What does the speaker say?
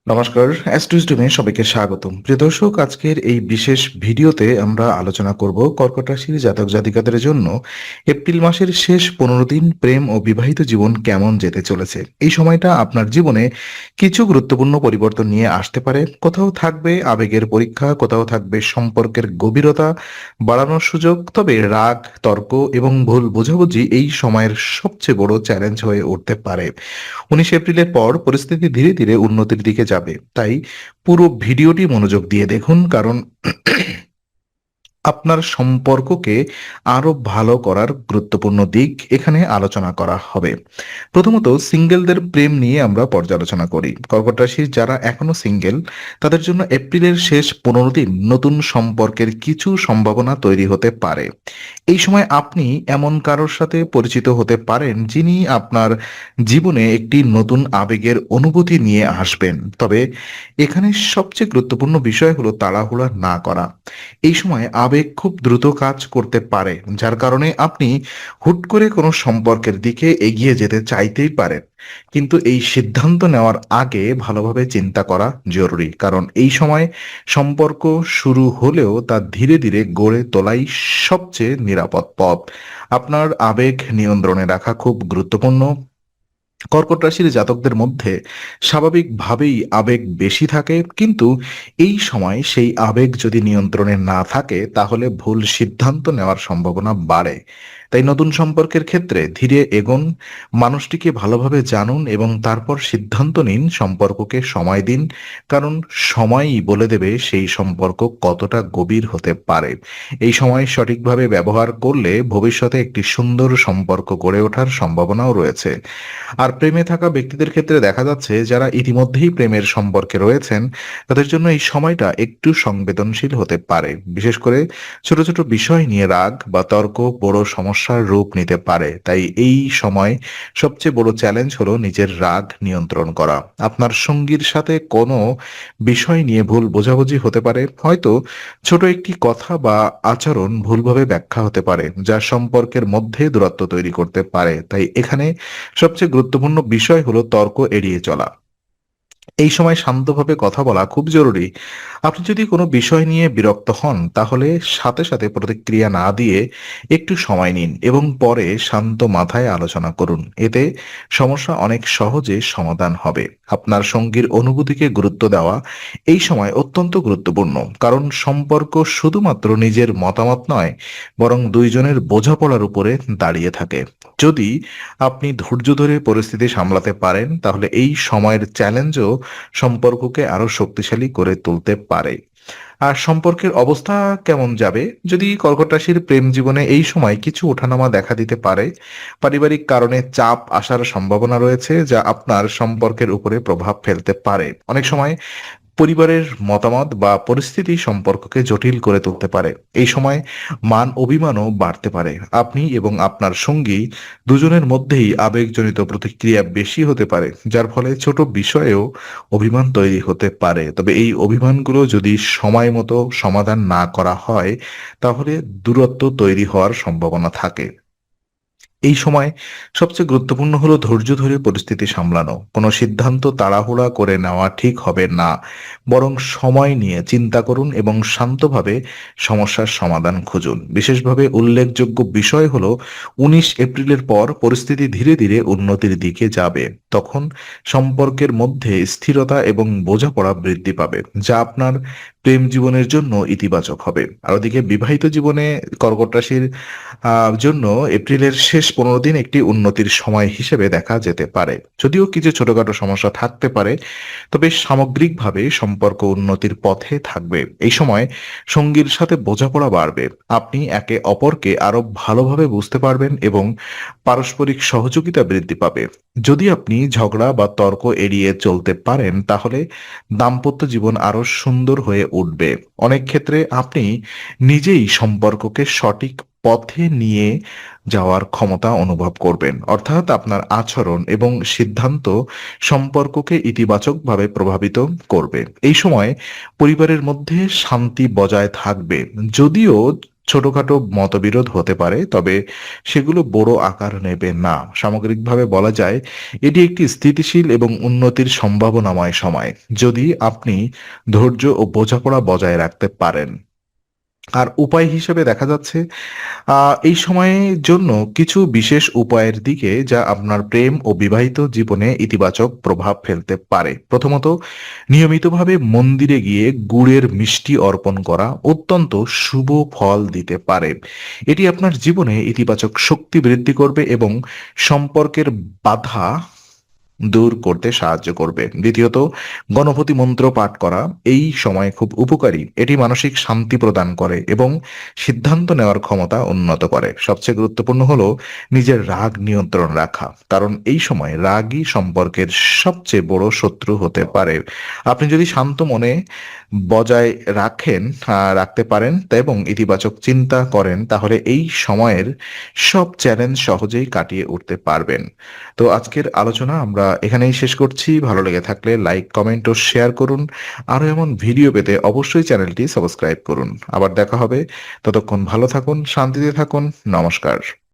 নমস্কার, অ্যাস্ট্রোইস্টমে সবাইকে স্বাগতম। প্রিয় দর্শক, আজকের এই বিশেষ ভিডিওতে আমরা আলোচনা করব কর্কট রাশির জাতক জাতিকাদের জন্য এপ্রিল মাসের শেষ 15 দিন প্রেম ও বিবাহিত জীবন কেমন যেতে চলেছে। এই সময়টা আপনার জীবনে কিছু গুরুত্বপূর্ণ পরিবর্তন নিয়ে আসতে পারে। কোথাও থাকবে আবেগের পরীক্ষা, কোথাও থাকবে সম্পর্কের গভীরতা বাড়ানোর সুযোগ। তবে রাগ, তর্ক এবং ভুল বোঝাবুঝি এই সময়ের সবচেয়ে বড় চ্যালেঞ্জ হয়ে উঠতে পারে। 19 এপ্রিলের পর পরিস্থিতি ধীরে ধীরে উন্নতির দিকে যাবে, তাই পুরো ভিডিওটি মনোযোগ দিয়ে দেখুন, কারণ আপনার সম্পর্ককে আরো ভালো করার গুরুত্বপূর্ণ দিক এখানে আলোচনা করা হবে। প্রথমত, সিঙ্গেলদের প্রেম নিয়ে আমরা পর্যালোচনা করি। কর্কট রাশির যারা এখনো সিঙ্গেল, তাদের জন্য এপ্রিলের শেষ 15 দিন নতুন সম্পর্কের কিছু সম্ভাবনা তৈরি হতে পারে। এই সময় আপনি এমন কারোর সাথে পরিচিত হতে পারেন যিনি আপনার জীবনে একটি নতুন আবেগের অনুভূতি নিয়ে আসবেন। তবে এখানে সবচেয়ে গুরুত্বপূর্ণ বিষয় হলো তাড়াহুড়া না করা। এই সময় আবেগ খুব দ্রুত কাজ করতে পারে, যার কারণে আপনি হুট করে কোনো সম্পর্কের দিকে এগিয়ে যেতে চাইতেই পারেন। কিন্তু এই সিদ্ধান্ত নেওয়ার আগে ভালোভাবে চিন্তা করা জরুরি, কারণ এই সময় সম্পর্ক শুরু হলেও তা ধীরে ধীরে গড়ে তোলাই সবচেয়ে নিরাপদ পথ। আপনার আবেগ নিয়ন্ত্রণে রাখা খুব গুরুত্বপূর্ণ। কর্কট রাশির জাতকদের মধ্যে স্বাভাবিকভাবেই আবেগ বেশি থাকে, কিন্তু এই সময় সেই আবেগ যদি নিয়ন্ত্রণে না থাকে তাহলে ভুল সিদ্ধান্ত নেওয়ার সম্ভাবনা বাড়ে। তাই নতুন সম্পর্কের ক্ষেত্রে ধীরে এগোন, মানুষটিকে ভালোভাবে জানুন এবং তারপর সিদ্ধান্ত নিন। সম্পর্ককে সময় দিন, কারণ সময়ই বলে দেবে সেই সম্পর্ক কতটা গভীর হতে পারে। এই সময় সঠিকভাবে ব্যবহার করলে ভবিষ্যতে একটি সুন্দর সম্পর্ক গড়ে ওঠার সম্ভাবনাও রয়েছে। আর প্রেমে থাকা ব্যক্তিদের ক্ষেত্রে দেখা যাচ্ছে যারা ইতিমধ্যেই প্রেমের সম্পর্কে রয়েছেন, তাদের জন্য এই সময়টা একটু সংবেদনশীল হতে পারে। বিশেষ করে ছোট ছোট বিষয় নিয়ে রাগ বা তর্ক বড় সমস্যার রূপ নিতে পারে। তাই এই সময় সবচেয়ে বড় চ্যালেঞ্জ হলো নিজের রাগ নিয়ন্ত্রণ করা। আপনার সঙ্গীর সাথে কোনো বিষয় নিয়ে ভুল বোঝাবুঝি হতে পারে, হয়তো ছোট একটি কথা বা আচরণ ভুলভাবে ব্যাখ্যা হতে পারে, যা সম্পর্কের মধ্যে দূরত্ব তৈরি করতে পারে। তাই এখানে সবচেয়ে গুরুত্বপূর্ণ বিষয় হলো তর্ক এড়িয়ে চলা। এই সময় শান্তভাবে কথা বলা খুব জরুরি। আপনি যদি কোনো বিষয় নিয়ে বিরক্ত হন, তাহলে সাথে সাথে প্রতিক্রিয়া না দিয়ে একটু সময় নিন এবং পরে শান্ত মাথায় আলোচনা করুন। এতে সমস্যা অনেক সহজে সমাধান হবে। আপনার সঙ্গীর অনুভূতিকে গুরুত্ব দেওয়া এই সময় অত্যন্ত গুরুত্বপূর্ণ, কারণ সম্পর্ক শুধুমাত্র নিজের মতামত নয়, বরং দুইজনের বোঝাপড়ার উপরে দাঁড়িয়ে থাকে। যদি আপনি ধৈর্য ধরে পরিস্থিতি সামলাতে পারেন, তাহলে এই সময়ের চ্যালেঞ্জও সম্পর্ককে আরো শক্তিশালী করে তুলতে পারে। আর সম্পর্কের অবস্থা কেমন যাবে? যদি কর্কট রাশির প্রেম জীবনে এই সময় কিছু ওঠানামা দেখা দিতে পারে। পারিবারিক কারণে চাপ আসার সম্ভাবনা রয়েছে, যা আপনার সম্পর্কের উপরে প্রভাব ফেলতে পারে। অনেক সময় পরিবারের মতামত বা পরিস্থিতি সম্পর্ককে জটিল করে তুলতে পারে। এই সময় মান অভিমানও বাড়তে পারে। আপনি এবং আপনার সঙ্গী দুজনের মধ্যেই আবেগজনিত প্রতিক্রিয়া বেশি হতে পারে, যার ফলে ছোট বিষয়েও অভিমান তৈরি হতে পারে। তবে এই অভিমানগুলো যদি সময় মতো সমাধান না করা হয়, তাহলে দূরত্ব তৈরি হওয়ার সম্ভাবনা থাকে। এই সময় সবচেয়ে গুরুত্বপূর্ণ হলো ধৈর্য ধরে পরিস্থিতি সামলানো। কোনো সিদ্ধান্ত তাড়াহুড়া করে নেওয়া ঠিক হবে না, বরং সময় নিয়ে চিন্তা করুন এবং শান্তভাবে সমস্যার সমাধান খুঁজুন। বিশেষভাবে উল্লেখযোগ্য বিষয় হলো 19 এপ্রিলের পর পরিস্থিতি ধীরে ধীরে উন্নতির দিকে যাবে। তখন সম্পর্কের মধ্যে স্থিরতা এবং বোঝাপড়া বৃদ্ধি পাবে, যা আপনার প্রেম জীবনের জন্য ইতিবাচক হবে। আর ওদিকে বিবাহিত জীবনে কর্কট রাশির জন্য এপ্রিলের শেষ 15 দিন একটি উন্নতির সময় হিসেবে দেখা যেতে পারে। যদিও কিছু ছোটখাটো সমস্যা থাকতে পারে, তবে সামগ্রিকভাবে সম্পর্ক উন্নতির পথে থাকবে। এই সময় সঙ্গীর সাথে বোঝাপড়া বাড়বে, আপনি একে অপরকে আরো ভালোভাবে বুঝতে পারবেন এবং পারস্পরিক সহযোগিতা বৃদ্ধি পাবে। যদি আপনি ঝগড়া বা তর্ক এড়িয়ে চলতে পারেন, তাহলে দাম্পত্য জীবন আরো সুন্দর হয়ে উঠবে। অনেক ক্ষেত্রে আপনি নিজেই সম্পর্ককে সঠিক পথে নিয়ে যাওয়ার ক্ষমতা অনুভব করবেন, অর্থাৎ আপনার আচরণ এবং সিদ্ধান্ত সম্পর্ককে ইতিবাচকভাবে প্রভাবিত করবে। এই সময় পরিবারের মধ্যে শান্তি বজায় থাকবে, যদিও ছোটখাটো মতবিরোধ হতে পারে, তবে সেগুলো বড় আকার নেবে না। সামগ্রিকভাবে বলা যায় এটি একটি স্থিতিশীল এবং উন্নতির সম্ভাবনাময় সময়, যদি আপনি ধৈর্য ও বোঝাপড়া বজায় রাখতে পারেন। আর উপায় হিসেবে দেখা যাচ্ছে এই সময়ের জন্য কিছু বিশেষ উপায়ের দিকে যা আপনার প্রেম ও বিবাহিত জীবনে ইতিবাচক প্রভাব ফেলতে পারে। প্রথমত, নিয়মিতভাবে মন্দিরে গিয়ে গুড়ের মিষ্টি অর্পণ করা অত্যন্ত শুভ ফল দিতে পারে। এটি আপনার জীবনে ইতিবাচক শক্তি বৃদ্ধি করবে এবং সম্পর্কের বাধা দূর করতে সাহায্য করবে। দ্বিতীয়ত, গণপতি মন্ত্র পাঠ করা এই সময় খুব উপকারী। এটি মানসিক শান্তি প্রদান করে এবং সিদ্ধান্ত নেওয়ার ক্ষমতা উন্নত করে। সবচেয়ে গুরুত্বপূর্ণ হলো নিজের রাগ নিয়ন্ত্রণ রাখা, কারণ এই সময় রাগই সম্পর্কের সবচেয়ে বড় শত্রু হতে পারে। আপনি যদি শান্ত মনে বজায় রাখতে পারেন এবং ইতিবাচক চিন্তা করেন, তাহলে এই সময়ের সব চ্যালেঞ্জ সহজেই কাটিয়ে উঠতে পারবেন। তো আজকের আলোচনা আমরা এখানেই শেষ করছি। ভালো লেগে থাকলে লাইক, কমেন্ট ও শেয়ার করুন। আরো এমন ভিডিও পেতে অবশ্যই চ্যানেলটি সাবস্ক্রাইব করুন। আবার দেখা হবে। ততক্ষণ ভালো থাকুন, শান্তিতে থাকুন। নমস্কার।